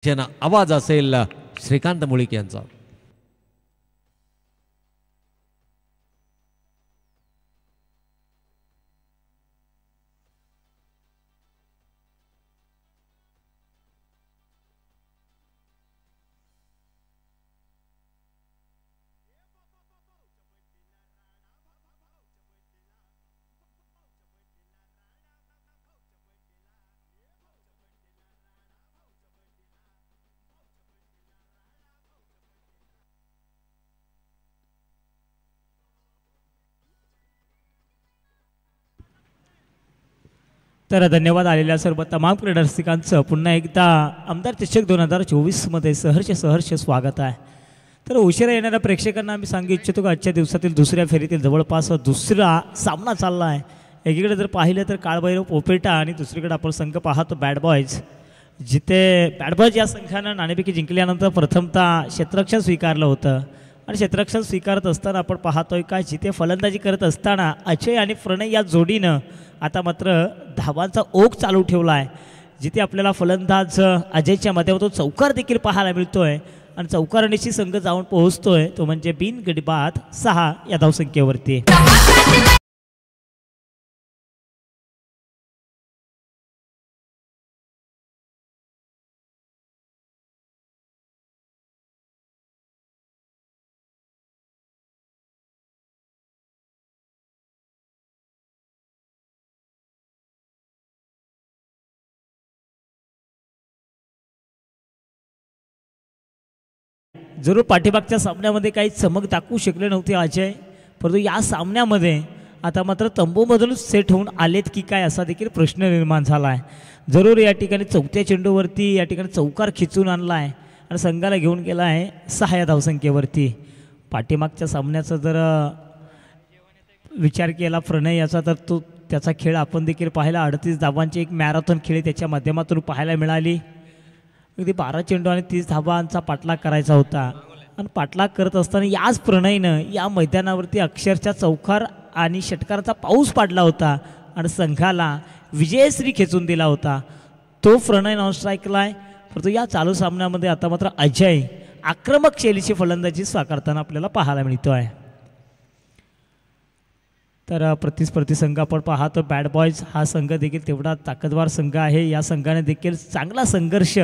आवाज असेल श्रीकांत मुळीक यांचा. तर धन्यवाद आलेल्या सर्व तमाम क्रीडा रसिकांचं पुन्हा एकदा आमदार चषक 2024 मध्ये सहर्ष स्वागत आहे. तर उशिरा येणाऱ्या प्रेक्षकांना आम्ही सांगू इच्छितो की आजच्या दिवसातील दुसऱ्या फेरीतील जवळपास दुसरा सामना चालला आहे. एकीकडे जर पाहिलं तर काळभैरव पोपेटा आणि दुसरीकडे आपण संघ पाहतो बॅड बॉयज, जिथे बॅड बॉयज या संघानं नाणेफेकी जिंकल्यानंतर प्रथमतः क्षेत्ररक्षण स्वीकारलं होतं आणि क्षेत्ररक्षण स्वीकारत असताना आपण पाहतोय का जिथे फलंदाजी करत असताना अजय आणि प्रणय या जोडीनं आता मात्र धावांचा ओघ चालू ठेवला आहे, जिथे आपल्याला फलंदाज अजयच्या माध्यमातून चौकार देखील पाहायला मिळतोय आणि चौकारणीशी संघ जाऊन पोहोचतोय तो म्हणजे बिन गडी बाद 6 या धावसंख्येवरती. जरूर पाठीमागच्या सामन्यामध्ये काही चमक दाखवू शकले नव्हते अजय, परंतु या सामन्यामध्ये आता मात्र तंबूमधूनच सेट होऊन आलेत की काय असा देखील प्रश्न निर्माण झाला आहे. जरूर या ठिकाणी चौथ्या चेंडूवरती या ठिकाणी चौकार खिचून आणला आहे आणि संघाला घेऊन गेला आहे 6 या धावसंख्येवरती. पाठीमागच्या सामन्याचा जर विचार केला प्रणय याचा तर तो त्याचा खेळ आपण देखील पाहिला. 38 धावांची एक मॅरेथॉन खेळ त्याच्या माध्यमातून पाहायला मिळाली. अगदी 12 चेंडू आणि 30 धावांचा पाठलाग करायचा होता आणि पाठलाग करत असताना याच प्रणयनं या मैदानावरती अक्षरशः चौकार आणि षटकाराचा पाऊस पाडला होता आणि संघाला विजयश्री खेचून दिला होता. तो प्रणय नॉन स्ट्राईकला आहे, परंतु या चालू सामन्यामध्ये आता मात्र अजय आक्रमक शैलीची फलंदाजी साकारताना आपल्याला पाहायला मिळतो आहे. तर प्रतिस्पर्धी संघ आपण पाहतो बॅड बॉयज हा संघ देखील तेवढा ताकदवार संघ आहे. या संघाने देखील चांगला संघर्ष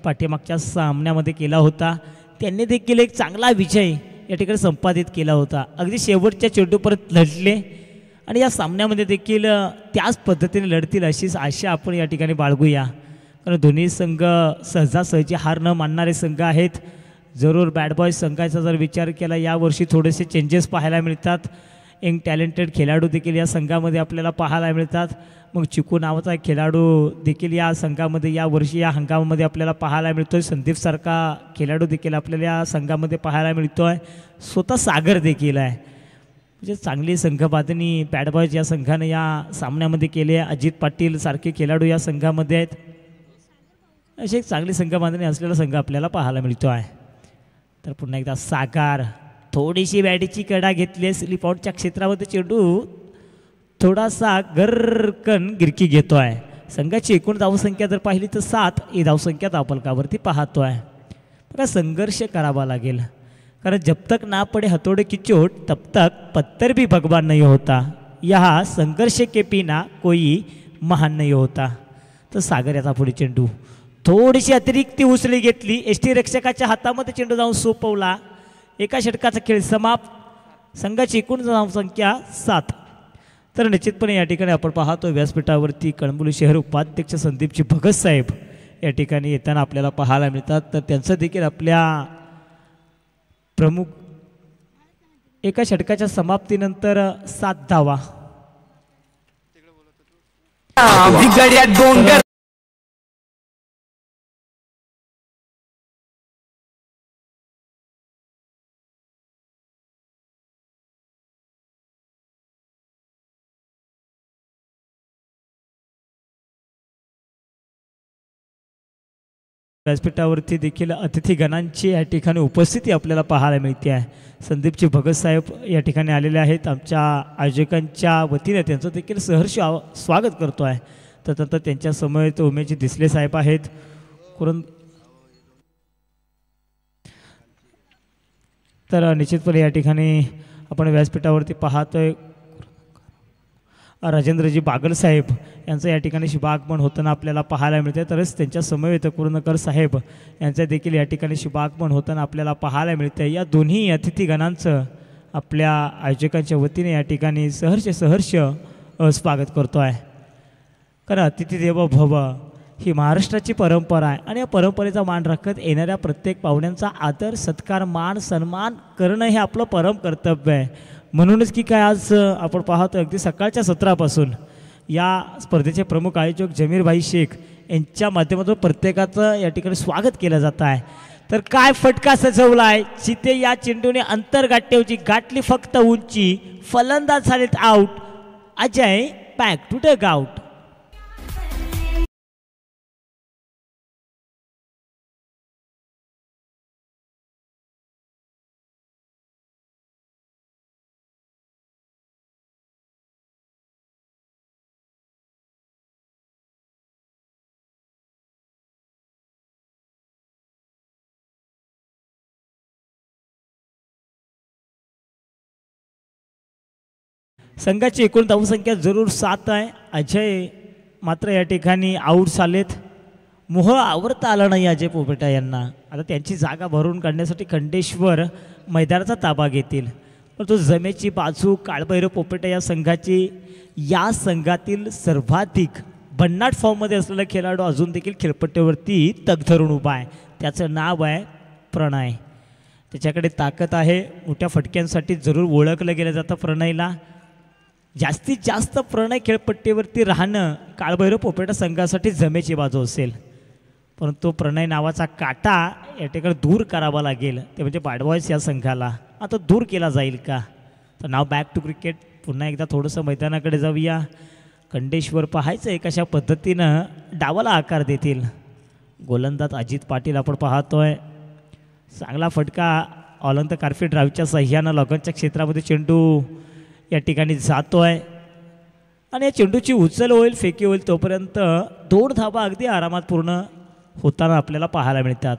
पाठीमागच्या सामन्यामध्ये केला होता. त्यांनी देखील एक चांगला विजय या ठिकाणी संपादित केला होता. अगदी शेवटच्या चेंडूपर्यंत लढले आणि या सामन्यामध्ये देखील त्याच पद्धतीने लढतील अशीच आशा आपण या ठिकाणी बाळगूया, कारण दोन्ही संघ सहजासहजी हार न मानणारे संघ आहेत. जरूर बॅड बॉयज संघाचा जर विचार केला यावर्षी थोडेसे चेंजेस पाहायला मिळतात. यंग टॅलेंटेड खेळाडू देखील या संघामध्ये आपल्याला पाहायला मिळतात. मग चिकू नावाचा एक खेळाडू देखील या संघामध्ये यावर्षी या हंगामामध्ये आपल्याला पाहायला मिळतो आहे. संदीपसारखा खेळाडू देखील आपल्याला या संघामध्ये पाहायला मिळतो आहे. स्वतः सागर देखील आहे. म्हणजे चांगली संघबांधणी बॅड बॉयज या संघाने या सामन्यामध्ये केली आहे. अजित पाटील सारखे खेळाडू या संघामध्ये आहेत. अशी एक चांगली संघबांधणी असलेला संघ आपल्याला पाहायला मिळतो आहे. तर पुन्हा एकदा सागर थोडीशी बॅटीची कडा घेतली, स्लिप आउटच्या क्षेत्रामध्ये चेंडू थोडासा गरकन गिरकी घेतो आहे. संघाची एकूण धावसंख्या जर पाहिली तर 7 ही धावसंख्या धावफलकावरती पाहतो आहे. बघा संघर्ष करावा लागेल, कारण जब तक ना पडे हथोड़े की चोट तब तक पत्थर भी भगवान नहीं होता. यहा संघर्ष के बिना कोई महान नहीं होता. तर सागर याचा पुढे चेंडू थोडीशी अतिरिक्त उसळी घेतली, एसटी रक्षकाच्या हातामध्ये चेंडू जाऊन सोपवला. एका षटकाचा खेळ समाप्त. संघाची एकूण धावसंख्या 7. तर निश्चितपणे या ठिकाणी आपण पाहतो व्यासपीठावरती कळंबोली शहर उपाध्यक्ष संदीपजी भगत साहेब या ठिकाणी येताना आपल्याला पाहायला मिळतात. तर त्यांचं देखील आपल्या प्रमुख एका षटकाच्या समाप्तीनंतर 7 धावा. व्यासपीठावरती देखील अतिथीगणांची या ठिकाणी उपस्थिती आपल्याला पाहायला मिळते आहे. संदीपजी भगत साहेब या ठिकाणी आलेले आहेत. आमच्या आयोजकांच्या वतीने त्यांचं देखील सहर्ष स्वागत करतो आहे. तर त्यांच्या समवेत उमेशजी दिसले साहेब आहेत. तर निश्चितपणे या ठिकाणी आपण व्यासपीठावरती पाहतोय राजेंद्रजी बागलसाहेब यांचं या ठिकाणी शुभागमन होताना आपल्याला पाहायला मिळते. तरच त्यांच्या समवेत कुर्णकर साहेब यांचं देखील या ठिकाणी शुभागमन होताना आपल्याला पाहायला मिळते. या दोन्ही अतिथीगणांचं आपल्या आयोजकांच्या वतीने या ठिकाणी सहर्ष स्वागत करतो आहे. कारण अतिथी देवो भव ही महाराष्ट्राची परंपरा आहे आणि या परंपरेचा मान राखत येणाऱ्या प्रत्येक पाहुण्यांचा आदर सत्कार मान सन्मान करणं हे आपलं परम कर्तव्य आहे. म्हणूनच की काय आज आपण पाहतो अगदी सकाळच्या सत्रापासून या स्पर्धेचे प्रमुख आयोजक जमीरभाई शेख यांच्या माध्यमातून प्रत्येकाचं या ठिकाणी स्वागत केलं जात आहे. तर काय फटका सजवला आहे, जिथे या चेंडूने अंतर गाठ्याची गाठली फक्त उंची, फलंदाज झालेत out. Ajay back to dugout. संघाची एकूण धावसंख्या जरूर 7 आहे. अजय मात्र या ठिकाणी आऊट झालेत. मोह आवरता आला नाही अजय पोपेटा यांना. आता त्यांची जागा भरून काढण्यासाठी खंडेश्वर मैदानाचा ताबा घेतील. परंतु जमेची बाजू काळभैरव पोपेटा या संघाची या संघातील सर्वाधिक भन्नाट फॉर्ममध्ये असलेला खेळाडू अजून देखील खेळपट्टीवरती तग धरून उभा आहे. त्याचं नाव आहे प्रणय. त्याच्याकडे ताकद आहे. मोठ्या फटक्यांसाठी जरूर ओळखलं गेलं जातं प्रणयला. जास्तीत जास्त प्रणय खेळपट्टीवरती राहणं काळभैरव पोपेटा संघासाठी जमेची बाजू असेल. परंतु प्रणय नावाचा काटा या ठिकाणी दूर करावा लागेल. ते म्हणजे बॅड बॉयज या संघाला. आता दूर केला जाईल का? तर नाव बॅक टू क्रिकेट. पुन्हा एकदा थोडंसं मैदानाकडे जाऊया. खंडेश्वर पाहायचं आहे कशा पद्धतीनं डावाला आकार देतील. गोलंदाज अजित पाटील आपण पाहतोय. चांगला फटका ऑलंत कार्फी ड्राईव्हच्या सह्यानं लगनच्या क्षेत्रामध्ये चेंडू या ठिकाणी जातो आहे आणि या चेंडूची उचल होईल फेकी होईल तोपर्यंत 2 धावा अगदी आरामात पूर्ण होताना आपल्याला पाहायला मिळतात.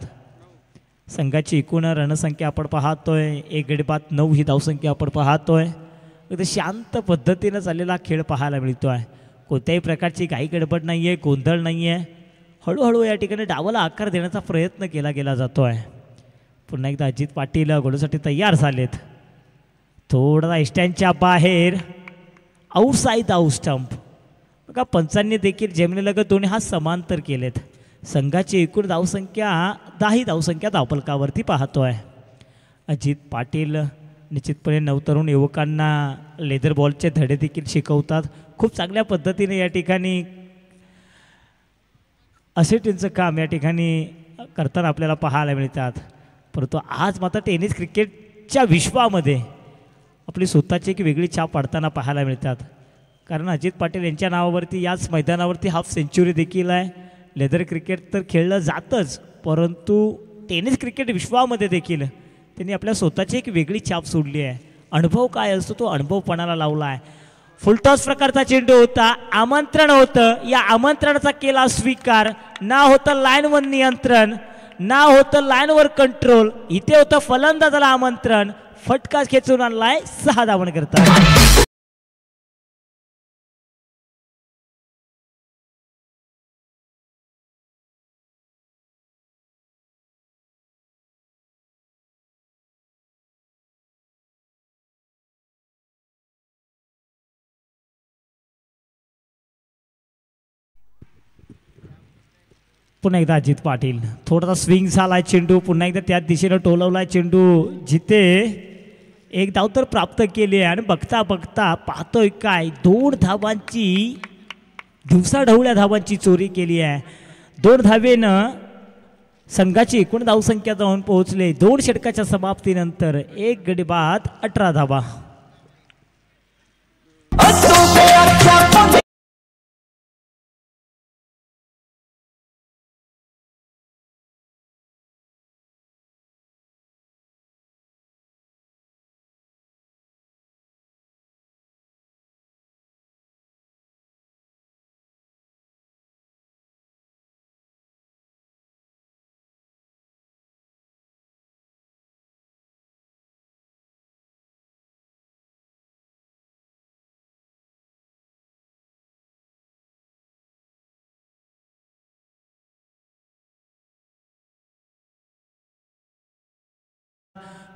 संघाची एकूण रणसंख्या आपण पाहतोय 1 गडी बाद 9 ही धावसंख्या आपण पाहतोय. अगदी शांत पद्धतीनं चाललेला खेळ पाहायला मिळतो आहे. कोणत्याही प्रकारची घाई गडबड नाही आहे, गोंधळ नाही आहे. हळूहळू या ठिकाणी डावाला आकार देण्याचा प्रयत्न केला गेला जातो आहे. पुन्हा एकदा अजित पाटील गोलसाठी तयार झालेत. थोडा स्टँडच्या बाहेर आउटसाईड आउट स्टंप. बघा पंचांनी देखील जमिनीलगत दोन्ही हात समांतर केलेत. संघाची एकूण धावसंख्या 10 ही धावसंख्या धावफलकावरती पाहतो आहे. अजित पाटील निश्चितपणे नवतरुण युवकांना लेदर बॉलचे धडे देखील शिकवतात. खूप चांगल्या पद्धतीने या ठिकाणी असेटींचं काम या ठिकाणी करताना आपल्याला पाहायला मिळतात. परंतु आज मात्र टेनिस क्रिकेटच्या विश्वामध्ये आपली स्वतःची एक वेगळी छाप पाडताना पाहायला मिळतात. कारण अजित पाटील यांच्या नावावरती याच मैदानावरती हाफ सेंचुरी देखील आहे. लेदर क्रिकेट तर खेळलं जातच, परंतु टेनिस क्रिकेट विश्वामध्ये देखील त्यांनी आपल्या स्वतःची एक वेगळी छाप सोडली आहे. अनुभव काय असतो तो अनुभवपणाला लावला आहे. फुलटॉस प्रकारचा चेंडू होता. आमंत्रण होतं. या आमंत्रणाचा केला स्वीकार. ना होतं लाईनवर नियंत्रण, ना होतं लाईनवर कंट्रोल. इथे होतं फलंदाजाला आमंत्रण. फटका खेचून आणलाय 6 धावन करतात. पुन्हा एकदा अजित पाटील. थोडासा स्विंग झालाय चेंडू. पुन्हा एकदा त्याच दिशेनं टोलवलाय चेंडू. जिथे एक धाव तर प्राप्त केली आहे आणि बघता बघता पाहतोय काय 2 धावांची दिवसाढवळ्या धावांची चोरी केली आहे. 2 धावेनं संघाची एकूण धावसंख्या जाऊन पोहोचले. 2 षटकाच्या समाप्तीनंतर 1 गडी बाद 18 धावा.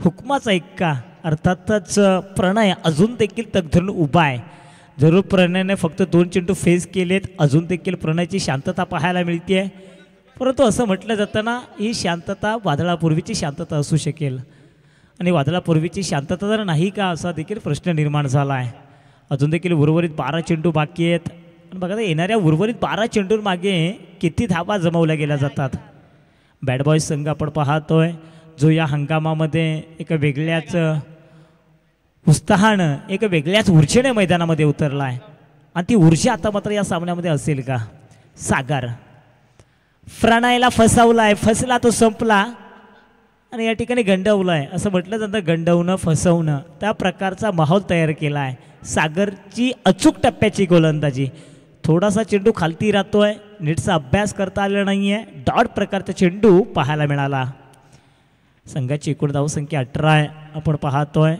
हुकमाचा ऐका. अर्थातच प्रणय अजून देखील तग धरून उभा आहे. जरूर प्रणयने फक्त 2 चेंडू फेस केलेत, अजून देखील प्रणयची शांतता पाहायला मिळते आहे. परंतु असं म्हटलं जातं ना, ही शांतता वादळापूर्वीची शांतता असू शकेल आणि वादळापूर्वीची शांतता जर नाही का असा देखील प्रश्न निर्माण झाला आहे. अजून देखील उर्वरित 12 चेंडू बाकी आहेत. आणि बघा येणाऱ्या उर्वरित 12 चेंडूंमागे किती धावा जमवल्या गेल्या जातात. बॅड बॉयज संघ आपण पाहतोय जो या हंगामामध्ये एका वेगळ्याच उत्साहानं एका वेगळ्याच ऊर्जेने मैदानामध्ये उतरला आहे. आणि ती ऊर्जा आता मात्र या सामन्यामध्ये असेल का. सागर प्रणयला फसवलाय, फसला तो संपला आणि या ठिकाणी गंडवलाय. असं म्हटलं जातं गंडवणं फसवणं त्या प्रकारचा माहोल तयार केला आहे. सागरची अचूक टप्प्याची गोलंदाजी. थोडासा चेंडू खालती राहतोय, नीटचा अभ्यास करता आला नाही आहे. डॉट प्रकारचा चेंडू पाहायला मिळाला. संघाची एकूण धावसंख्या 18 आहे आपण पाहतोय.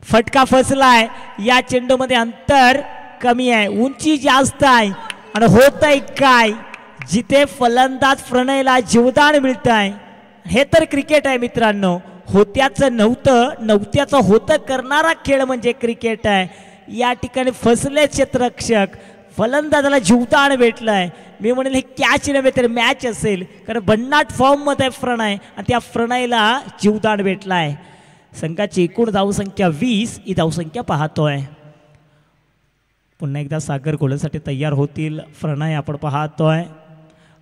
फटका फसलाय. या चेंडूमध्ये अंतर कमी आहे, उंची जास्त आहे आणि होत आहे काय जिथे फलंदाज प्रणयला जीवदान मिळत आहे. हे तर क्रिकेट आहे मित्रांनो. होत्याचं नव्हतं, नव्हत्याचं होतं करणारा खेळ म्हणजे क्रिकेट आहे. या ठिकाणी फसले क्षेत्ररक्षक, फलंदाजाला जीवदान भेटलं आहे. मी म्हणेल हे कॅच नव्हे तर मॅच असेल, कारण भन्नाट फॉर्ममध्ये प्रणय आणि त्या प्रणयला जीवदान भेटलं आहे. संघाची एकूण धावसंख्या 20 ही धावसंख्या पाहतोय. पुन्हा एकदा सागर गोलसाठी तयार होतील. प्रणय आपण पाहतोय.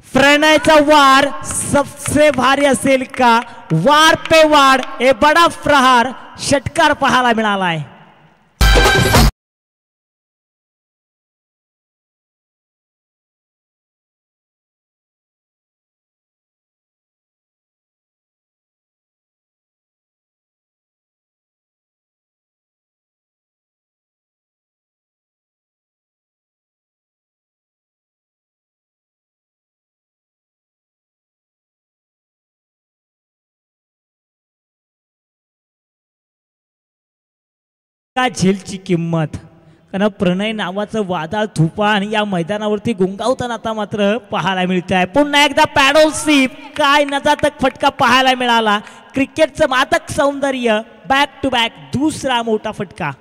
प्रणयचा वार सबसे भारी असेल का. वार पे वार ए बडा प्रहार षटकार पाहायला मिळालाय. का झेलची किंमत, कारण प्रणय नावाचं वादळ तुफान या मैदानावरती गुंगावताना आता मात्र पाहायला मिळत आहे. पुन्हा एकदा पॅडल स्वीप, काय नजातक फटका पाहायला मिळाला. क्रिकेटचं मादक सौंदर्य, बॅक टू बॅक दुसरा मोठा फटका.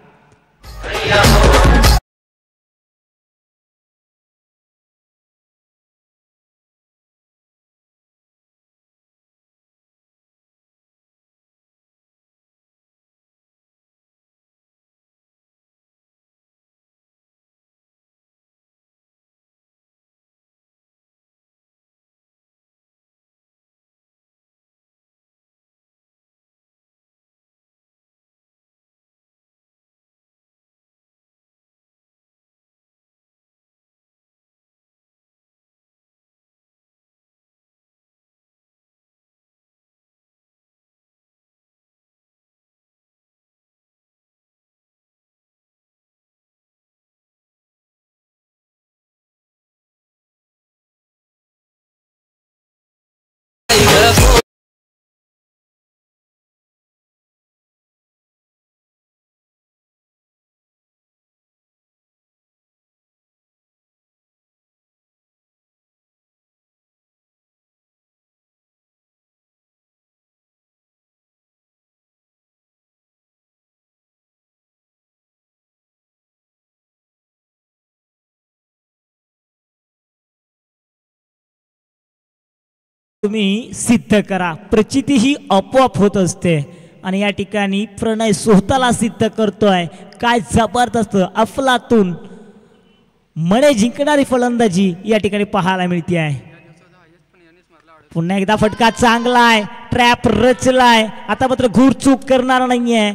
तुम्ही सिद्ध करा. प्रचिती ही आपोआप होत असते आणि या ठिकाणी प्रणय स्वतःला सिद्ध करतोय. काय जबरदस्त अफलातून मने जिंकणारी फलंदाजी या ठिकाणी पाहायला मिळते आहे. पुन्हा एकदा फटका चांगला आहे, ट्रॅप रचलाय. आता मात्र घुरचूक करणार नाहीये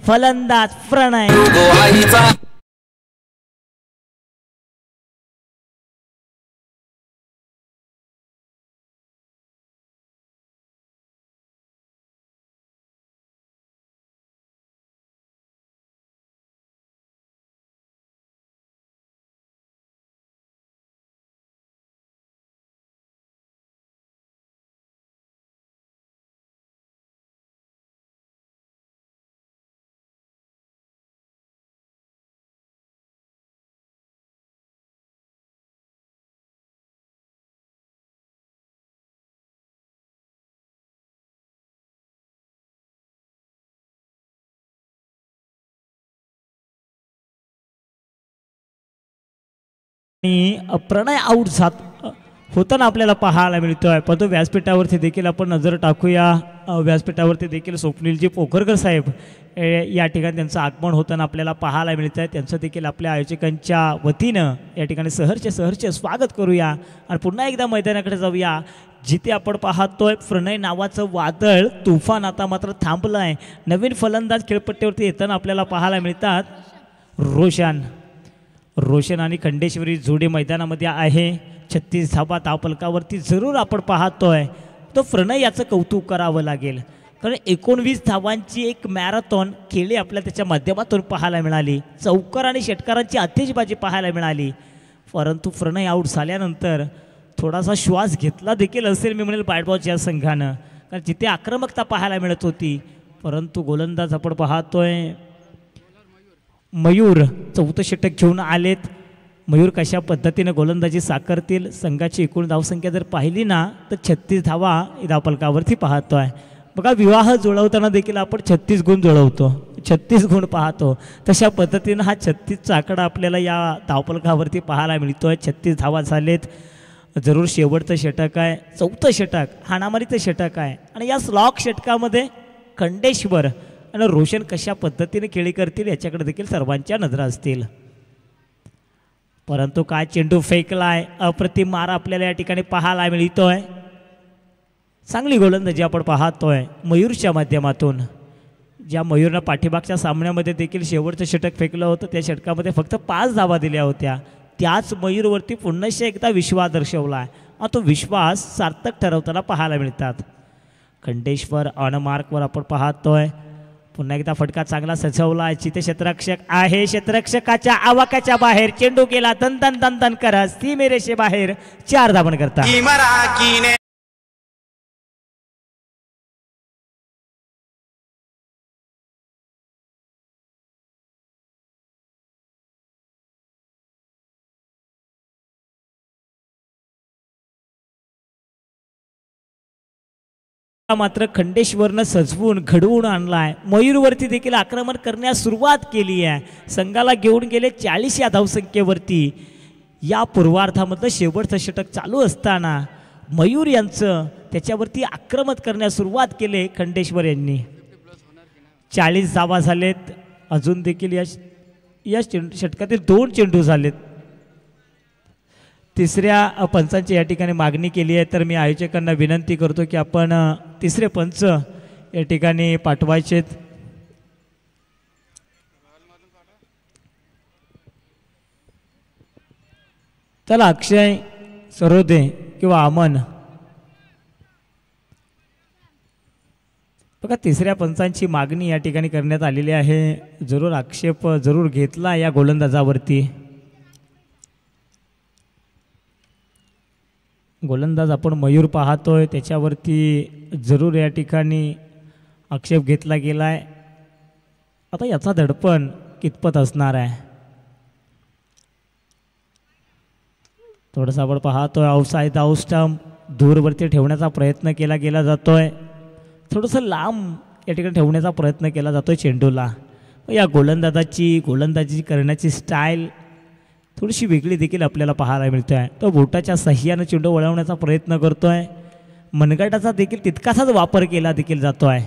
फलंदाज प्रणय. आणि प्रणय आऊट होताना आपल्याला पाहायला मिळतोय. परंतु व्यासपीठावरती देखील आपण नजर टाकूया. व्यासपीठावरती देखील स्वप्नीलजी पोखरकर साहेब या ठिकाणी त्यांचं आगमन होताना आपल्याला पाहायला मिळतं आहे. त्यांचं देखील आपल्या आयोजकांच्या वतीनं या ठिकाणी सहर्ष स्वागत करूया आणि पुन्हा एकदा मैदानाकडे जाऊया, जिथे आपण पाहतोय प्रणय नावाचं वादळ तुफान आता मात्र थांबलं आहे. नवीन फलंदाज खेळपट्टीवरती येताना आपल्याला पाहायला मिळतात. रोशन आणि खंडेश्वरी जोडी मैदानामध्ये आहे. 36 धाबा धावफलकावरती जरूर आपण पाहतोय. तो प्रणय याचं कौतुक करावं लागेल, कारण 19 धावांची एक मॅरेथॉन खेळी आपल्याला त्याच्या माध्यमातून पाहायला मिळाली. चौकार आणि षटकारांची आतिषबाजी पाहायला मिळाली. परंतु प्रणय आऊट झाल्यानंतर थोडासा श्वास घेतला देखील असेल मी म्हणेल बॅट बॉलच्या संघानं, कारण जिथे आक्रमकता पाहायला मिळत होती. परंतु गोलंदाज आपण पाहतोय मयूर 4थं षटक घेऊन आलेत. मयूर कशा पद्धतीने गोलंदाजी साकारतील. संघाची एकूण धावसंख्या जर पाहिली ना तर 36 धावा धावफलकावरती पाहतोय. बघा, विवाह जुळवताना देखील आपण 36 गुण जुळवतो, 36 गुण पाहतो. तशा पद्धतीनं हा 36चा आकडा आपल्याला या धावफलकावरती पाहायला मिळतोय. 36 धावा झालेत. जरूर शेवटचं षटक आहे, 4थं षटक हाणामारीचं षटक आहे. आणि या स्लॉक षटकामध्ये खंडेश्वर आणि रोशन कशा पद्धतीने खेळी करतील याच्याकडे देखील सर्वांच्या नजरा असतील. परंतु काय चेंडू फेकलाय, अप्रतिम मारा आपल्याला या ठिकाणी पाहायला मिळतोय. चांगली गोलंदाजी आपण पाहतोय मयूरच्या माध्यमातून. ज्या मयूरनं पाठीमागच्या सामन्यामध्ये देखील शेवटचं षटक फेकलं होतं, त्या षटकामध्ये फक्त 5 धावा दिल्या होत्या. त्याच मयूरवरती पुन्हा एकदा विश्वास दर्शवला आहे. तो विश्वास सार्थक ठरवताना पाहायला मिळतात. खंडेश्वर ऑन मार्कवर आपण पाहतोय. पुन्हा एकदा फटका चांगला सजवला. जिथे क्षेत्ररक्षक आहे, क्षेत्ररक्षकाच्या आवाक्याच्या बाहेर चेंडू गेला दन दन दन दन करत सीमेरेषे बाहेर 4 धावन करता. मात्र खंडेश्वरनं सजवून घडवून आणलाय. मयूरवरती देखील आक्रमण करण्यास सुरुवात केली आहे. संघाला घेऊन गेले 40 या धावसंख्येवरती. या पूर्वार्धामधलं शेवटचं षटक चालू असताना मयूर यांचं त्याच्यावरती आक्रमण करण्यास सुरुवात केली खंडेश्वर यांनी. 40 धावा झालेत. अजून देखील या षटकातील 2 चेंडू झालेत. तिसऱ्या पंचांची या ठिकाणी मागणी केली आहे, तर मी आयोजकांना विनंती करतो की आपण तिसरे पंच या ठिकाणी पाठवायचेत. चला अक्षय सरोदे किंवा अमन. बघा, तिसऱ्या पंचांची मागणी या ठिकाणी करण्यात आलेली आहे. जरूर आक्षेप जरूर घेतला या गोलंदाजावरती. गोलंदाज आपण मयूर पाहतोय, त्याच्यावरती जरूर या ठिकाणी आक्षेप घेतला गेला आहे. आता याचा धडपण कितपत असणार आहे. थोडंसं आपण पाहतोय आउटसाइड आउट स्टंप दूरवरती ठेवण्याचा प्रयत्न केला गेला जातोय. थोडंसं लांब या ठिकाणी ठेवण्याचा प्रयत्न केला जातोय चेंडूला. या गोलंदाजी करण्याची स्टाईल थोडीशी वेगळी देखील आपल्याला पाहायला मिळते आहे. तो बोटाच्या सहाय्यानं चेंडू वळवण्याचा प्रयत्न करतोय. मनगटाचा देखील तितकासाच वापर केला देखील जातो आहे.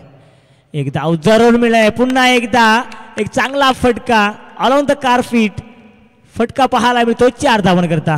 एकदा जरूर मिळाय. पुन्हा एकदा एक चांगला फटका अराउंड द कारफीट फटका पाहायला मिळतो 4 धावन करता.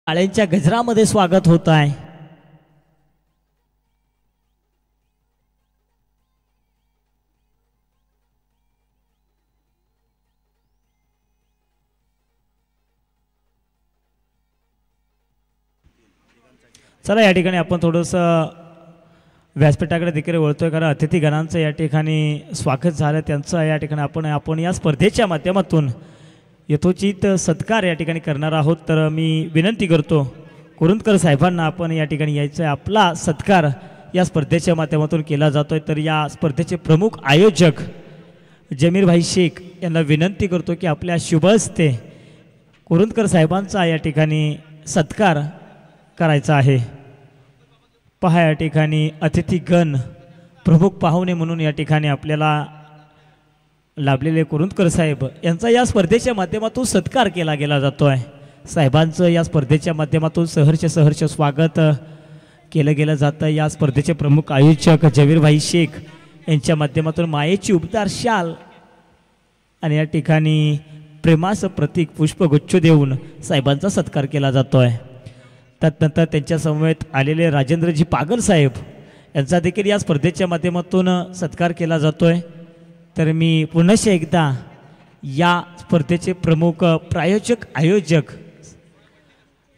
टाळ्यांच्या गजरामध्ये स्वागत होत आहे. चला या ठिकाणी आपण थोडंसं व्यासपीठाकडे देखील वळतोय, कारण अतिथीगणांचं या ठिकाणी स्वागत झालं त्यांचं. या ठिकाणी आपण या स्पर्धेच्या माध्यमातून यथोचित सत्कार या ठिकाणी करणार आहोत. तर मी विनंती करतो कुरुंदकर साहेबांना आपण या ठिकाणी यायचं आहे. आपला सत्कार या स्पर्धेच्या माध्यमातून केला जातो आहे. तर या स्पर्धेचे प्रमुख आयोजक जमीरभाई शेख यांना विनंती करतो की आपल्या शुभ हस्ते कुरुंदकर साहेबांचा या ठिकाणी सत्कार करायचा आहे. पहा या ठिकाणी अतिथीगण प्रमुख पाहुणे म्हणून या ठिकाणी आपल्याला लाभलेले कुरुंदकर साहेब यांचा या स्पर्धेच्या माध्यमातून सत्कार केला गेला जातो आहे. साहेबांचं या स्पर्धेच्या माध्यमातून सहर्ष स्वागत केलं गेलं जातं. या स्पर्धेचे प्रमुख आयोजक जमीरभाई शेख यांच्या माध्यमातून मायेची उबदार शाल आणि या ठिकाणी प्रेमाचं प्रतीक पुष्पगुच्छ देऊन साहेबांचा सत्कार केला जातो आहे. त्यानंतर त्यांच्या समवेत आलेले राजेंद्रजी पागल साहेब यांचा देखील या स्पर्धेच्या माध्यमातून सत्कार केला जातो आहे. तर मी पुन्हा एकदा या स्पर्धेचे प्रमुख प्रायोजक आयोजक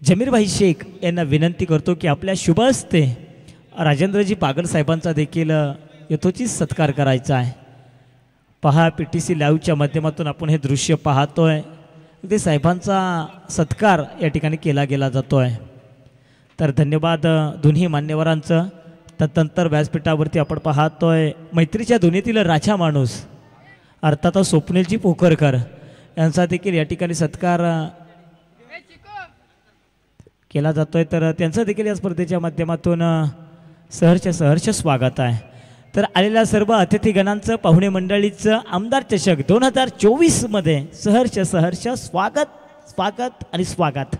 जमीरभाई शेख यांना विनंती करतो की आपल्या शुभ हस्ते राजेंद्रजी पागल साहेबांचा देखील यथोचित सत्कार करायचा आहे. पहा PTC लाईव्हच्या माध्यमातून आपण हे दृश्य पाहतोय. ते साहेबांचा सत्कार या ठिकाणी केला गेला जातो आहे. तर धन्यवाद दोन्ही मान्यवरांचं. त्यानंतर व्यासपीठावरती आपण पाहतोय मैत्रीच्या दुनियेतील राजा माणूस अर्थात स्वप्नीलजी पोखरकर यांचा देखील या ठिकाणी सत्कार केला जातोय. तर त्यांचं देखील या स्पर्धेच्या माध्यमातून सहर्ष स्वागत आहे. तर आलेल्या सर्व अतिथीगणांचं पाहुणे मंडळीचं आमदार चषक 2024 मध्ये सहर्ष स्वागत आणि स्वागत.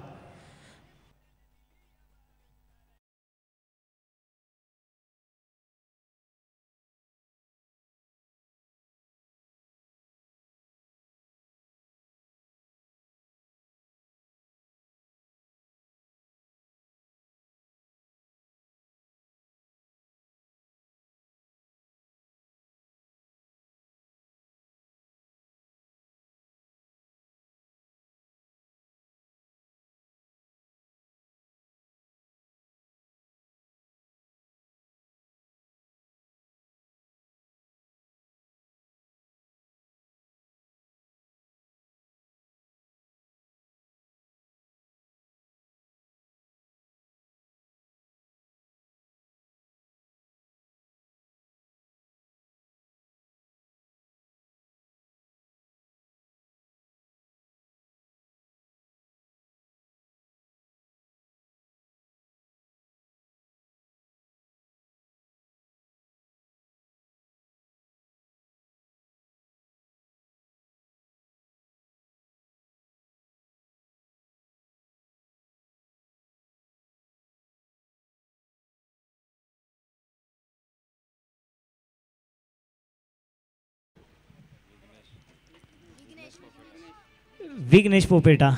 विघ्नेश पोपेटा,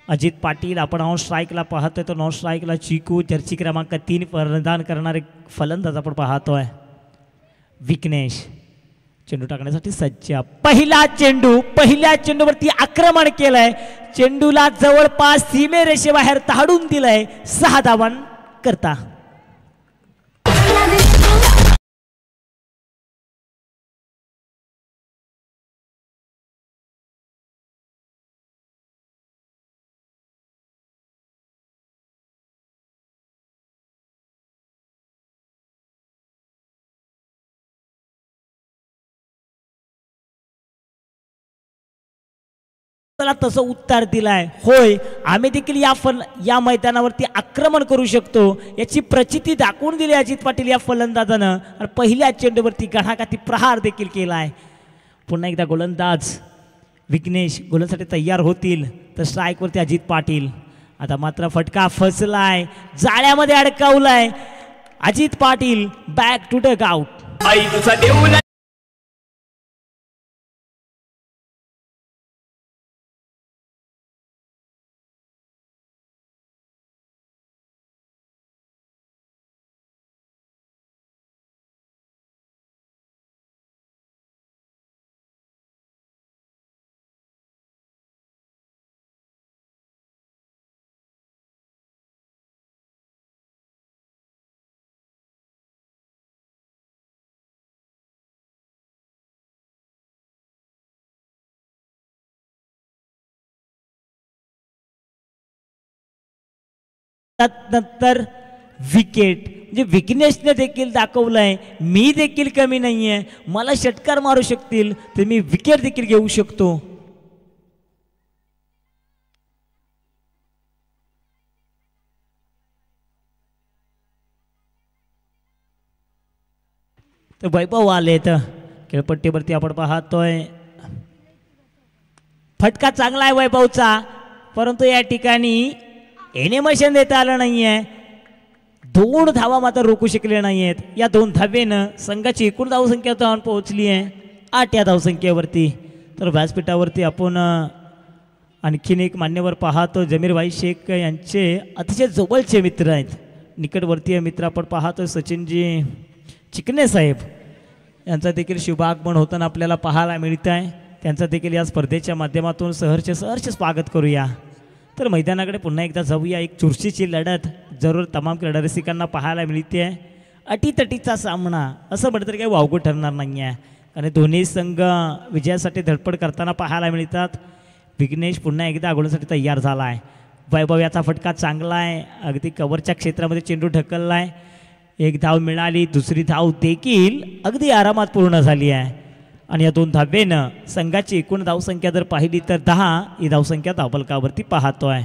अजित पाटील आपण ऑन स्ट्राईकला पाहतोय. तर नॉन स्ट्राईकला चिकू, जर्सी क्रमांक 3 फलंदान करणारे फलंदाज आपण पाहतोय. विघ्नेश चेंडू टाकण्यासाठी सज्ज. पहिला पहिल्या चेंडूवरती आक्रमण केलंय. चेंडूला जवळपास सीमेरेषेबाहेर ताडून दिलंय. 6 धावां करता. प्रश्नाला तसं उत्तर दिलाय, होय आम्ही देखील या मैदानावरती आक्रमण करू शकतो याची प्रचिती दाखवून दिली अजित पाटील या फलंदाजानं. आणि पहिल्या चेंडूवरती घणाघाती प्रहार देखील केलाय. पुन्हा एकदा गोलंदाज विघ्नेश गोलंदाजीसाठी तयार होतील तर स्ट्राईकवरती अजित पाटील. आता मात्र फटका फसलाय, जाळ्यामध्ये अडकवलाय Ajit Patil. Back to the out. नंतर विकेट. म्हणजे विघ्नेशने देखील दाखवलंय मी देखील कमी नाहीये, मला षटकार मारू शकतील तर मी विकेट देखील घेऊ शकतो. तर वैभव आले तर खेळपट्टीवरती आपण पाहतोय फटका चांगला आहे वैभवचा, परंतु या ठिकाणी एनिमेशन देता आलं नाहीये. 2 धावा मात्र रोखू शकले नाहीयेत. या 2 धावेनं संघाची एकूण धावसंख्या पोहोचली आहे 8 या धावसंख्येवरती. तर व्यासपीठावरती आपण आणखीन एक मान्यवर पाहतो, जमीरभाई शेख यांचे अतिशय जवळचे मित्र आहेत, निकटवर्तीय मित्र आपण पाहतो सचिनजी चिकणे साहेब यांचा देखील शुभागमन होताना आपल्याला पाहायला मिळत आहे. त्यांचा देखील या स्पर्धेच्या माध्यमातून सहर्ष स्वागत करूया. तर मैदानाकडे पुन्हा एकदा जाऊया. एक चुरशीची लढत जरूर तमाम क्रीडा रसिकांना पाहायला मिळते आहे. अटीतटीचा सामना असं म्हटलं तरी काही वावगं ठरणार नाही आहे, कारण दोन्ही संघ विजयासाठी धडपड करताना पाहायला मिळतात. विघ्नेश पुन्हा एकदा गोलसाठी तयार झाला आहे. वैभव याचा फटका चांगला आहे, अगदी कव्हरच्या क्षेत्रामध्ये चेंडू ढकलला आहे. 1 धाव मिळाली, दुसरी धाव देखील अगदी आरामात पूर्ण झाली आहे. आणि या 2 धावेनं संघाची एकूण धावसंख्या जर पाहिली तर 10 ही धावसंख्या धावफलकावरती पाहतोय.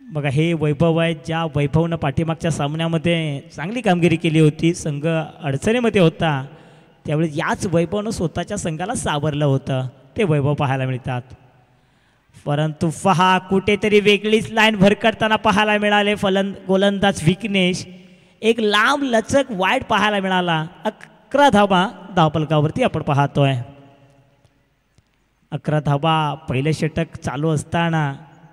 बघा हे वैभव आहे, ज्या वैभवनं पाठीमागच्या सामन्यामध्ये चांगली कामगिरी केली होती, संघ अडचणीमध्ये होता, त्यावेळी याच वैभवनं स्वतःच्या संघाला सावरलं होतं. ते वैभव पाहायला मिळतात. परंतु पहा कुठेतरी वेगळीच लाईन भरकटताना पाहायला मिळाले गोलंदाज विघ्नेश. एक लांब लचक वाईड पाहायला मिळाला. 11 धावा धावफलकावरती आपण पाहतोय. 11 धावा पहिलं षटक चालू असताना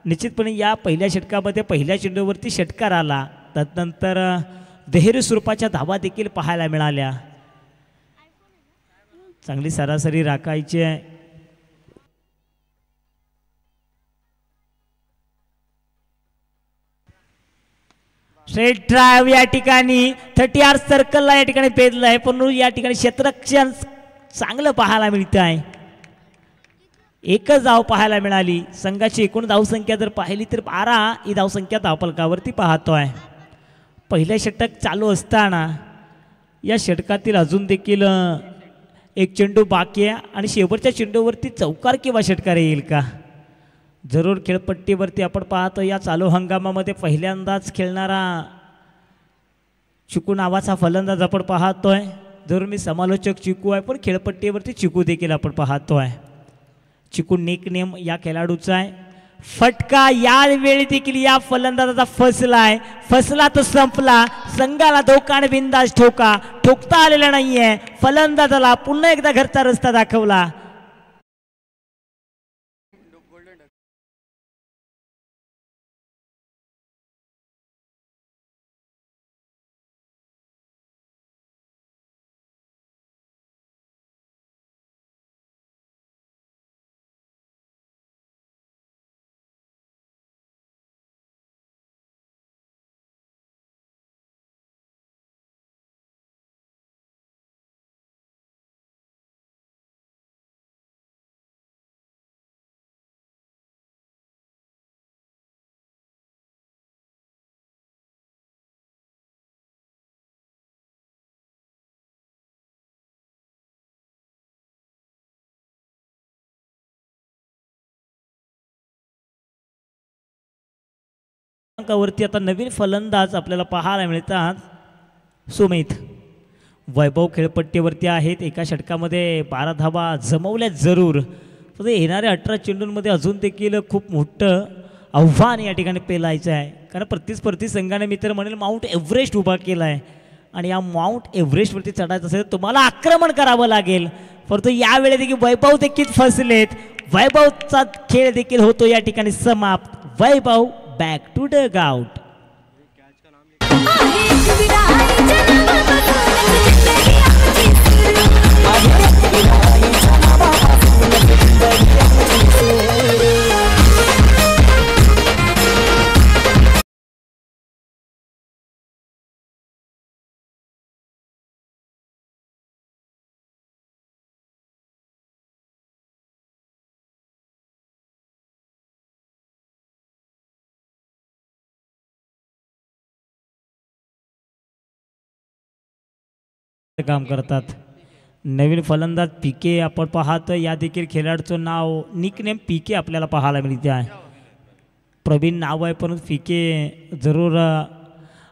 निश्चितपणे या पहिल्या षटकामध्ये पहिल्या चेंडूवरती षटकार आला, त्यानंतर दुहेरी स्वरूपाच्या धावा देखील पाहायला मिळाल्या. चांगली सरासरी राखायची आहे. स्ट्रेट ड्राइव्ह या ठिकाणी 30 सर्कलला या ठिकाणी पेदलं आहे, पण या ठिकाणी क्षेत्ररक्षण चांगलं पाहायला मिळतं आहे. एकच धाव पाहायला मिळाली. संघाची एकूण धावसंख्या जर पाहिली तर 12 ही धावसंख्या धावफलकावरती पाहतोय. पहिलं षटक चालू असताना या षटकातील अजून देखील एक चेंडू बाकी आहे आणि शेवटच्या चेंडूवरती चौकार किंवा षटकार येईल का? जरूर खेळपट्टीवरती आपण पाहतो या चालू हंगामामध्ये पहिल्यांदाच खेळणारा चिकू नावाचा फलंदाज आपण पाहतोय. जरूर मी समालोचक चिकू आहे, पण खेळपट्टीवरती चिकू देखील आपण पाहतोय. चिकू निकनेम या खेळाडूचा आहे. फटका यावेळी देखील या फलंदाजाचा फसला तो संपला. संघाला धोका बिंदास ठोकता आलेला नाहीये. फलंदाजाला पुन्हा एकदा घरचा रस्ता दाखवला. क्रमांकावरती आता नवीन फलंदाज आपल्याला पाहायला मिळतात. सुमित वैभव खेळपट्टीवरती आहेत. एका षटकामध्ये 12 धावा जमवल्या जरूर, तर येणाऱ्या 18 चेंडूंमध्ये अजून देखील खूप मोठं आव्हान या ठिकाणी पेलायचं आहे. कारण प्रतिस्पर्धी संघाने मी तर म्हणेल माउंट एव्हरेस्ट उभा केला आहे आणि या माउंट एव्हरेस्टवरती चढायचं असेल तर तुम्हाला आक्रमण करावं लागेल. परंतु यावेळी देखील वैभव देखील फसलेत. वैभवचा खेळ देखील होतो या ठिकाणी समाप्त. वैभव बॅक टू डग आउट. काम करतात. नवीन फलंदाज पीके आपण पाहतो. या देखील खेळाडूचं नाव निकनेम पीके आपल्याला पाहायला मिळते आहे. प्रवीण नाव आहे परंतु पीके जरूर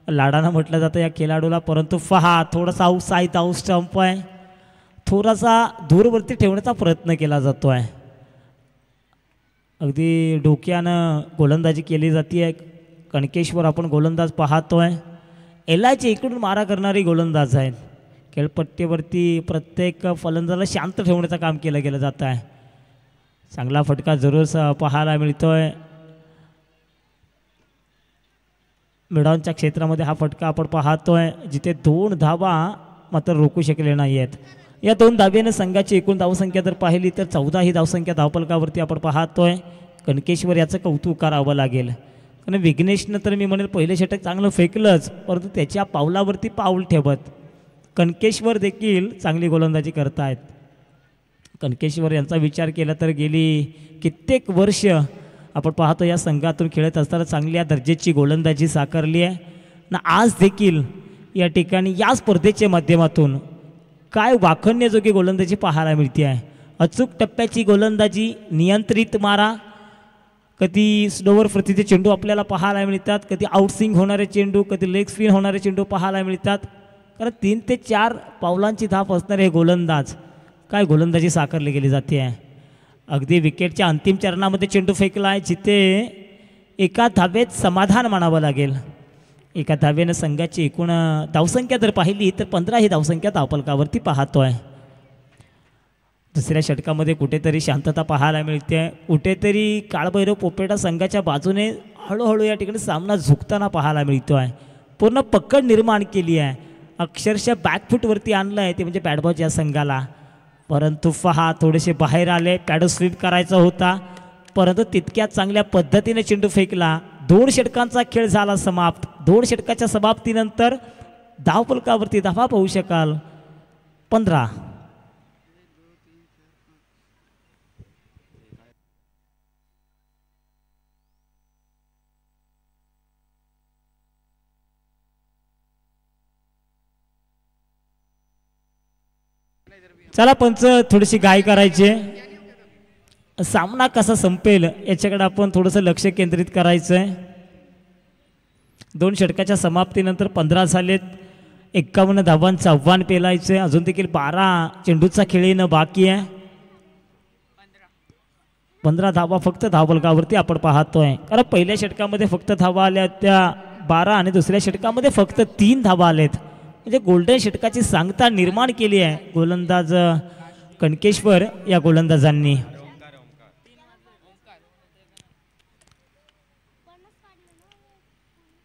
लाडानं म्हटलं जातं या खेळाडूला. परंतु पहा थोडासा आउटसाईड आउट स्टंप आहे, थोडासा दूरवरती ठेवण्याचा प्रयत्न केला जातो आहे. अगदी डोक्यानं गोलंदाजी केली जाते आहे. कणकेश्वर आपण गोलंदाज पाहतोय. एलायचे इकडून मारा करणारी गोलंदाज आहेत. खेळपट्टीवरती प्रत्येक फलंदाजाला शांत ठेवण्याचं काम केलं गेलं जातं आहे. चांगला फटका जरूर पाहायला मिळतोय. मिडॉनच्या क्षेत्रामध्ये हा फटका आपण पाहतोय, जिथे 2 धावा मात्र रोखू शकले नाही आहेत. या 2 धाब्यानं संघाची एकूण धावसंख्या जर पाहिली तर 14 ही धावसंख्या धावफलकावरती आपण पाहतोय. कणकेश्वर याचं कौतुक करावं लागेल. कारण विघ्नेशनं तर मी म्हणेल पहिले षटक चांगलं फेकलंच, परंतु त्याच्या पावलावरती पाऊल ठेवत कणकेश्वर देखील चांगली गोलंदाजी करतायत. कणकेश्वर यांचा विचार केला तर गेली कित्येक वर्ष आपण पाहतो या संघातून खेळत असताना चांगल्या दर्जाची गोलंदाजी साकारली आहे ना. आज देखील या ठिकाणी या स्पर्धेच्या माध्यमातून काय वाखण्याजोगी गोलंदाजी पाहायला मिळते आहे. अचूक टप्प्याची गोलंदाजी, नियंत्रित मारा, कधी स्लोवर प्रतीचे चेंडू आपल्याला पाहायला मिळतात, कधी आउटस्विंग होणारे चेंडू, कधी लेग स्पिन होणारे चेंडू पाहायला मिळतात. कारण 3 ते 4 पावलांची धाप असणारे हे गोलंदाज काय गोलंदाजी साकारली गेली जाते आहे. अगदी विकेटच्या अंतिम चरणामध्ये चेंडू फेकला आहे, जिथे एका धावेत समाधान मानावं लागेल. एका धावेनं संघाची एकूण धावसंख्या जर पाहिली तर 15 ही धावसंख्या धावफलकावरती पाहतो आहे. दुसऱ्या षटकामध्ये कुठेतरी शांतता पाहायला मिळते. कुठेतरी काळभैरव पोपेटा संघाच्या बाजूने हळूहळू या ठिकाणी सामना झुकताना पाहायला मिळतो आहे. पूर्ण पकड निर्माण केली आहे, अक्षरशः बॅकफूटवरती आणलं आहे ते म्हणजे बॅटबॉल या संघाला. परंतु पहा थोडेसे बाहेर आले, पॅडो स्वीप करायचा होता, परंतु तितक्या चांगल्या पद्धतीने चेंडू फेकला. 2 षटकांचा खेळ झाला समाप्त. 2 षटकाच्या समाप्तीनंतर धावफलकावरती धावा पाहू शकाल 15. चला पंच थोडीशी गाय करायची. सामना कसा संपेल याच्याकडे आपण थोडंसं लक्ष केंद्रित करायचं आहे. 2 षटकाच्या समाप्तीनंतर 15 झालेत. 51 धावांचं आव्हान पेलायचं आहे. अजून देखील 12 चेंडूचा खेळ येणं बाकी आहे. 15 धावा फक्त धावफलकावरती आपण पाहतोय. कारण पहिल्या षटकामध्ये फक्त धावा आल्या त्या 12 आणि दुसऱ्या षटकामध्ये फक्त 3 धावा आलेत. म्हणजे गोल्डन षटकाची सांगता निर्माण केली आहे गोलंदाज कणकेश्वर या गोलंदाजांनी.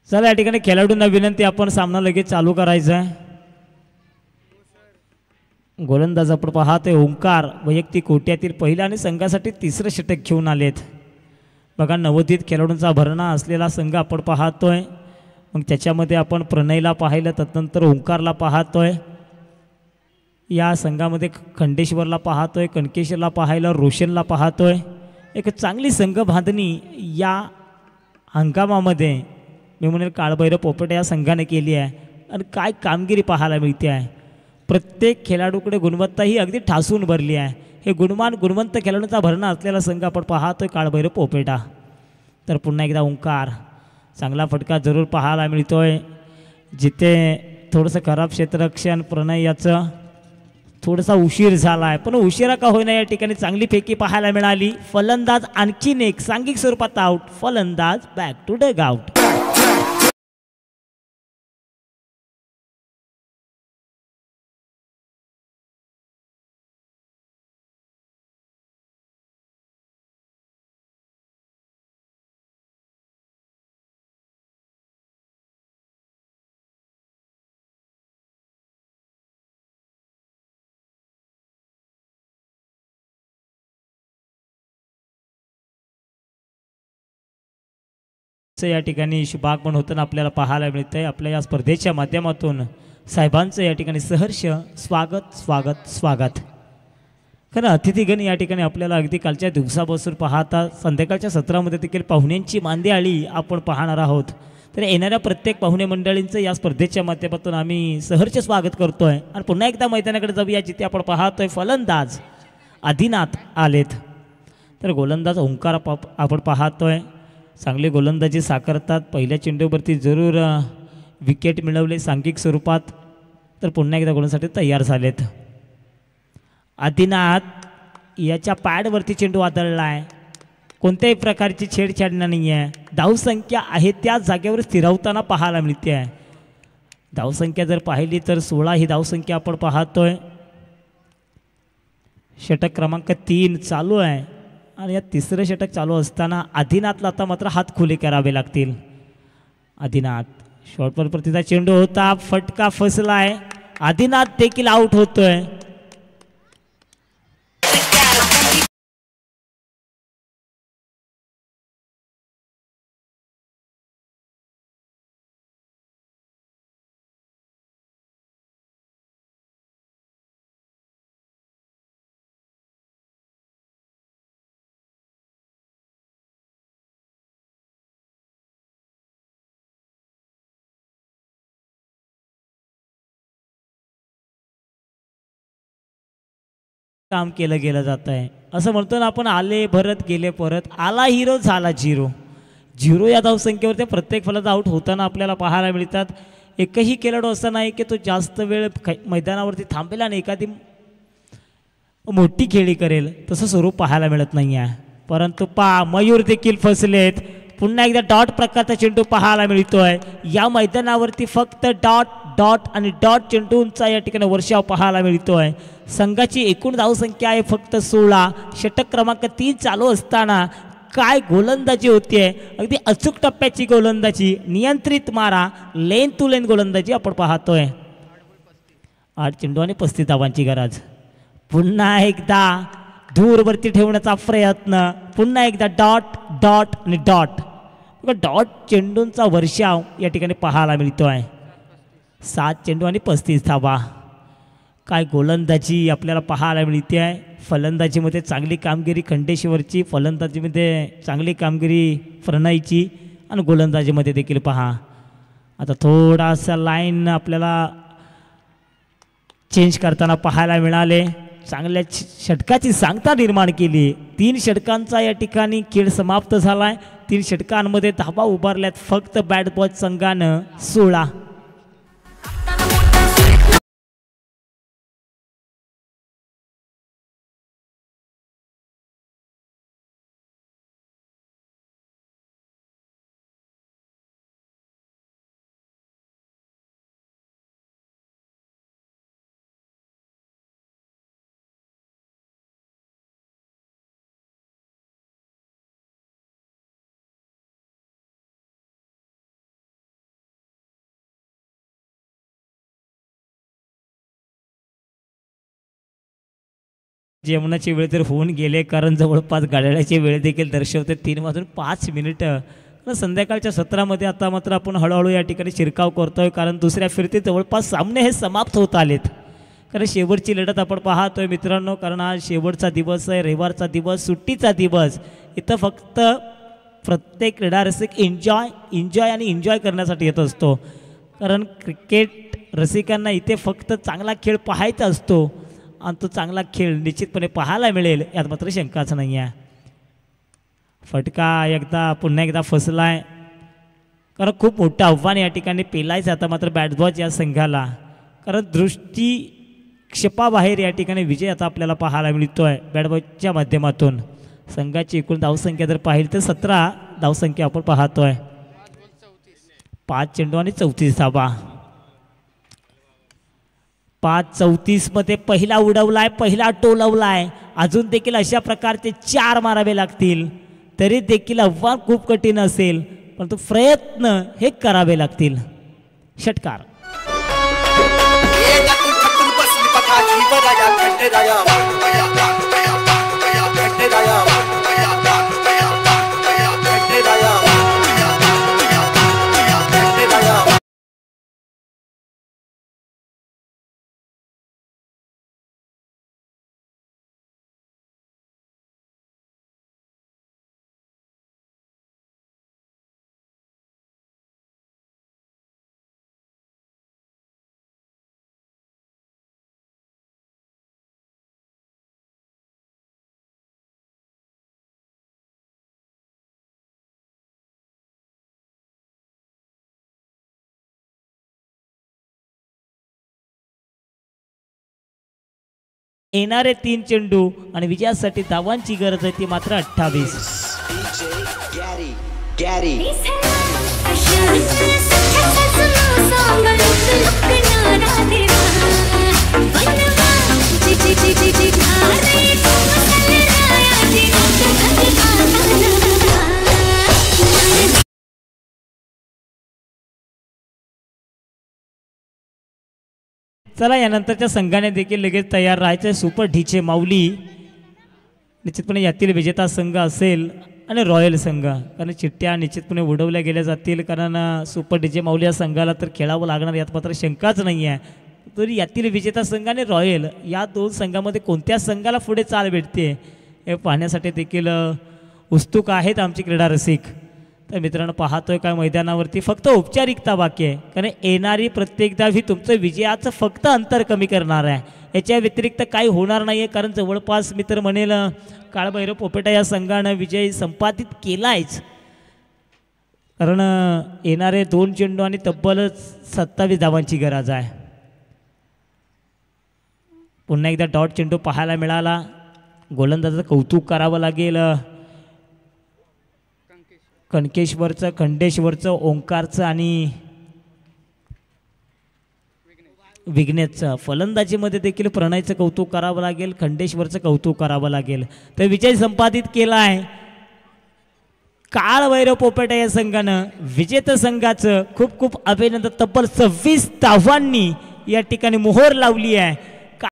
चला या ठिकाणी खेळाडूंना विनंती, आपण सामना लगेच चालू करायचा आहे. गोलंदाज आपण पाहतोय ओंकार वैयक्तिक कोट्यातील पहिला आणि संघासाठी 3रं षटक घेऊन आलेत. बघा नवोदित खेळाडूंचा भरणा असलेला संघ आपण पाहतोय. मग त्याच्यामध्ये आपण प्रणयला पाहिलं, त्यानंतर ओंकारला पाहतोय. या संघामध्ये खंडेश्वरला पाहतोय, कणकेश्वरला पाहायला, रोशनला पाहतोय. एक चांगली संघ बांधणी या हंगामामध्ये मी म्हणेल काळभैरव पोपटे या संघाने केली आहे. आणि काय कामगिरी पाहायला मिळते आहे. प्रत्येक खेळाडूकडे गुणवत्ता ही अगदी ठासून भरली आहे. हे गुणवंत खेळाडूंचा भरणा असलेला संघ आपण पाहतोय काळभैरव पोपेटा. तर पुन्हा एकदा ओंकार चांगला फटका जरूर पाहायला मिळतोय, जिथे थोडंसं खराब क्षेत्ररक्षण प्रणय याचं थोडासा उशीर झाला आहे, पण उशिरा का होईना या ठिकाणी चांगली फेकी पाहायला मिळाली. फलंदाज आणखीन एक सांघिक स्वरूपात आउट, फलंदाज बॅक टू डग आउट. या ठिकाणी शुभागमन होताना आपल्याला पाहायला मिळतंय. आपल्या या स्पर्धेच्या माध्यमातून साहेबांचं या ठिकाणी सहर्ष स्वागत स्वागत स्वागत. खरं अतिथीगण या ठिकाणी आपल्याला अगदी कालच्या दिवसापासून पाहता संध्याकाळच्या सत्रामध्ये देखील पाहुण्यांची मांदियाळी आपण पाहणार आहोत. तर येणाऱ्या प्रत्येक पाहुणे मंडळींचं या स्पर्धेच्या माध्यमातून आम्ही सहर्ष स्वागत करतोय. आणि पुन्हा एकदा मैदानाकडे जाऊया, जिथे आपण पाहतोय फलंदाज आदिनाथ आलेत, तर गोलंदाज ओंकार आपण पाहतोय. चांगली गोलंदाजी साकारतात. पहिल्या चेंडूवरती जरूर विकेट मिळवले सांघिक स्वरूपात, तर पुन्हा एकदा गोलंदाजीसाठी तयार झालेत. आदिनाथ याच्या पॅडवरती चेंडू आदळला आहे, कोणत्याही प्रकारची छेडछाड नाही आहे. धावसंख्या आहे त्या जागेवर स्थिरावताना पाहायला मिळते आहे. धावसंख्या जर पाहिली तर 16 ही धावसंख्या आपण पाहतोय. षटक क्रमांक 3 चालू आहे आणि या तिसरं षटक चालू असताना आदिनाथला आता मात्र हात खुले करावे लागतील. आदिनाथ शॉर्टवर प्रतिचा चेंडू होता, फटका फसलाय, आदिनाथ देखील आउट होतोय. काम केलं गेलं जात आहे असं म्हणतो ना आपण, आले भरत गेले परत, आला हिरो झाला झिरो. झिरो या धावसंख्येवर त्या प्रत्येक फलंदाज आउट होताना आपल्याला पाहायला मिळतात. एकही खेळाडू असा नाही की तो जास्त वेळ मैदानावरती थांबेल आणि एखादी मोठी खेळी करेल, तसं स्वरूप पाहायला मिळत नाही आहे. परंतु मयूर देखील फसलेत. पुन्हा एकदा डॉट प्रकारचा चेंडू पाहायला मिळतोय. या मैदानावरती फक्त डॉट डॉट आणि डॉट चेंडूंचा या ठिकाणी वर्षाव पाहायला मिळतोय. संघाची एकूण धावसंख्या आहे फक्त 16. षटक क्रमांक 3 चालू असताना काय गोलंदाजी होतीये, अगदी अचूक टप्प्याची गोलंदाजी, नियंत्रित मारा, लेन टू लेन गोलंदाजी आपण पाहतोय. 8 चेंडू आणि 35 धावांची गरज. पुन्हा एकदा दूरवरती ठेवण्याचा प्रयत्न, पुन्हा एकदा डॉट डॉट आणि डॉट. डॉट चेंडूंचा वर्षाव या ठिकाणी पाहायला मिळतोय. 7 चेंडू आणि 35 धावा. काय गोलंदाजी आपल्याला पाहायला मिळते आहे. फलंदाजीमध्ये चांगली कामगिरी खंडेश्वरची, फलंदाजीमध्ये चांगली कामगिरी प्रणयची आणि गोलंदाजीमध्ये देखील पहा. आता थोडासा लाईन आपल्याला चेंज करताना पाहायला मिळाले. चांगल्या षटकाची सांगता निर्माण केली. 3 षटकांचा या ठिकाणी खेळ समाप्त झाला आहे. 3 षटकांमध्ये धावा उभारल्यात फक्त बॅट बॉय संघानं 16. जेवणाची वेळ तर होऊन गेले, कारण जवळपास गाड्याची वेळ देखील दर्शवते 3:05. संध्याकाळच्या सत्रामध्ये आता मात्र आपण हळूहळू या ठिकाणी शिरकाव करतोय, कारण दुसऱ्या फिरतीत जवळपास सामने हे समाप्त होत आलेत. कारण शेवटची लढत आपण पाहतोय मित्रांनो, कारण आज शेवटचा दिवस आहे, रविवारचा दिवस, सुट्टीचा दिवस. इथं फक्त प्रत्येक क्रीडा रसिक एन्जॉय करण्यासाठी येत असतो. कारण क्रिकेट रसिकांना इथे फक्त चांगला खेळ पाहायचा असतो आणि तो चांगला खेळ निश्चितपणे पाहायला मिळेल यात मात्र शंकाच नाही आहे. फटका पुन्हा एकदा फसलाय. कारण खूप मोठं आव्हान या ठिकाणी पेलायचं आता मात्र बॅट बॉयज या संघाला, कारण दृष्टी क्षेपाबाहेर या ठिकाणी विजय आता आपल्याला पाहायला मिळतोय बॅट बॉयच्या माध्यमातून. संघाची एकूण धावसंख्या जर पाहिली तर 17 धावसंख्या आपण पाहतोय. 5 चेंडू आणि 34 धावा. 5-34 मध्ये पहिला उडवलाय, पहिला टोलवलाय. अजून देखील अशा प्रकारचे 4 मारावे लागतील, तरी देखील आव्हान खूप कठीण असेल, परंतु प्रयत्न हे करावे लागतील. षटकार. येणारे 3 चेंडू आणि विजयासाठी धावांची गरज आहे ती मात्र 28. चला यानंतरच्या संघाने देखील लगेच तयार राहायचं. सुपर ढीचे माऊली निश्चितपणे यातील विजेता संघ असेल आणि रॉयल संघ, कारण चिठ्ठ्या निश्चितपणे उडवल्या गेल्या जातील, कारण सुपर ढीचे माऊली या संघाला तर खेळावं लागणार यात मात्र शंकाच नाही आहे. तरी यातील विजेता संघ आणि रॉयल या 2 संघामध्ये कोणत्या संघाला पुढे चाल भेटते हे पाहण्यासाठी देखील उत्सुक आहेत आमचे क्रीडा रसिक. तर मित्रांनो पाहतोय काय मैदानावरती फक्त औपचारिकता बाकी आहे, कारण येणारी प्रत्येक धाव ही तुमचं विजयाचं फक्त अंतर कमी करणार आहे, याच्या व्यतिरिक्त काही होणार नाही आहे. कारण जवळपास मी तर म्हणेल काळभैरव पोपेटा या संघानं विजय संपादित केलायच, कारण येणारे 2 चेंडू आणि तब्बल 27 धावांची गरज आहे. पुन्हा एकदा डॉट चेंडू पाहायला मिळाला. गोलंदाजाचं कौतुक करावं लागेल. कणकेश्वरचं, खंडेश्वरचं, ओंकारचं आणि विघ्नेशचं. फलंदाजीमध्ये देखील प्रणयचं कौतुक करावं लागेल, खंडेश्वरचं कौतुक करावं लागेल. तर विजय संपादित केला आहे काळभैरव पोपेटा या संघानं. विजेता संघाचं खूप खूप अभिनंदन. तब्बल 26 धावांनी या ठिकाणी मोहर लावली आहे.